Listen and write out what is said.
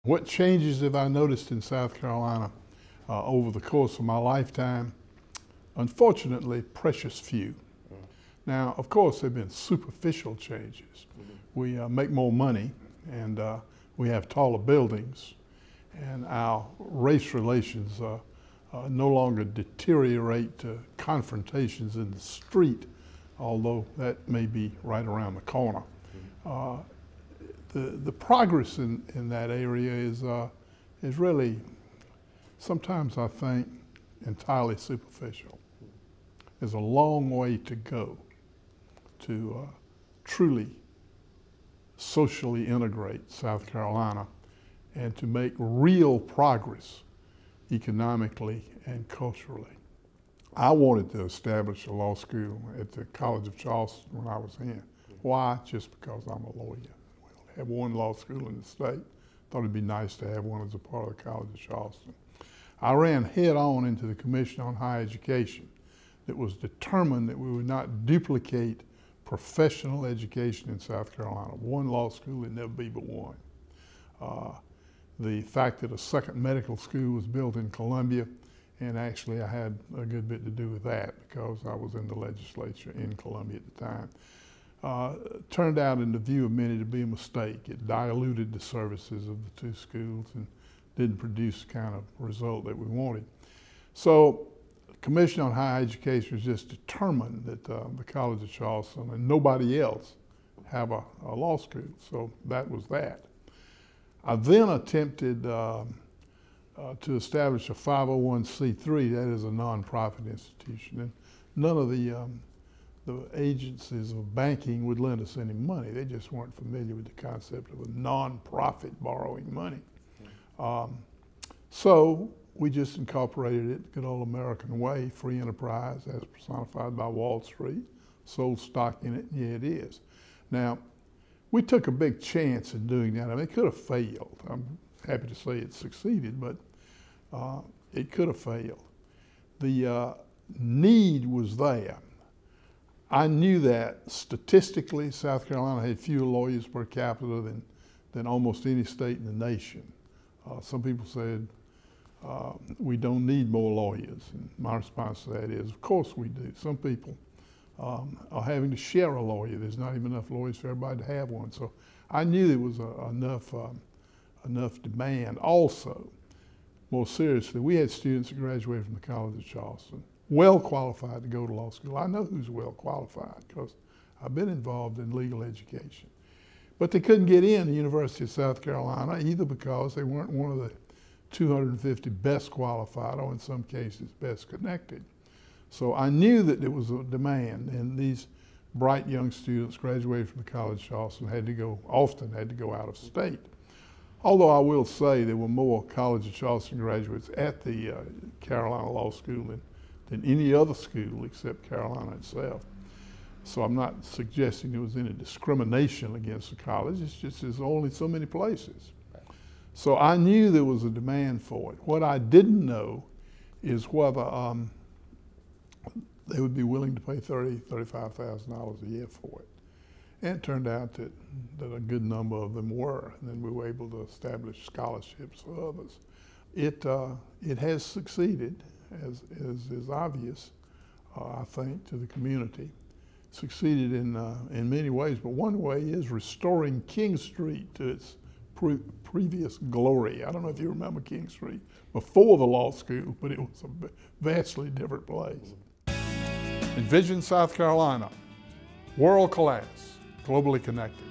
What changes have I noticed in South Carolina over the course of my lifetime? Unfortunately, precious few. Now, of course, there have been superficial changes. We make more money, and we have taller buildings, and our race relations no longer deteriorate to confrontations in the street, although that may be right around the corner. The progress in that area is really, sometimes I think, entirely superficial. There's a long way to go to truly socially integrate South Carolina and to make real progress economically and culturally. I wanted to establish a law school at the College of Charleston when I was in. Why? Just because I'm a lawyer. We only have one law school in the state. Thought it'd be nice to have one as a part of the College of Charleston. I ran head on into the Commission on Higher Education that was determined that we would not duplicate professional education in South Carolina. One law school, there'd never be but one. The fact that a second medical school was built in Columbia, and actually I had a good bit to do with that because I was in the legislature in Columbia at the time, turned out in the view of many to be a mistake. It diluted the services of the two schools and didn't produce the kind of result that we wanted. So the Commission on Higher Education was just determined that the College of Charleston and nobody else have a law school, so that was that. I then attempted to establish a 501c3, that is a nonprofit institution, and none of the agencies of banking would lend us any money. They just weren't familiar with the concept of a nonprofit borrowing money. So we just incorporated it the good old American way, free enterprise as personified by Wall Street, sold stock in it, yeah it is. Now, we took a big chance in doing that. I mean, it could have failed. I'm happy to say it succeeded, but it could have failed. The need was there. I knew that statistically, South Carolina had fewer lawyers per capita than almost any state in the nation. Some people said, we don't need more lawyers. And my response to that is, of course we do. Some people are having to share a lawyer. There's not even enough lawyers for everybody to have one. So I knew there was enough demand. Also, more seriously, we had students that graduated from the College of Charleston, well qualified to go to law school. I know who's well qualified because I've been involved in legal education. But they couldn't get in the University of South Carolina either because they weren't one of the 250 best qualified, or in some cases best connected. So I knew that there was a demand, and these bright young students graduated from the College of Charleston often had to go out of state. Although I will say there were more College of Charleston graduates at the Carolina Law School than any other school except Carolina itself. So I'm not suggesting there was any discrimination against the college. It's just there's only so many places. So I knew there was a demand for it. What I didn't know is whether they would be willing to pay $30,000, $35,000 a year for it. And it turned out that a good number of them were, and then we were able to establish scholarships for others. It has succeeded, as is obvious, I think, to the community. Succeeded in many ways, but one way is restoring King Street to its previous glory. I don't know if you remember King Street before the law school, but it was a vastly different place. Envision, South Carolina, world class, globally connected.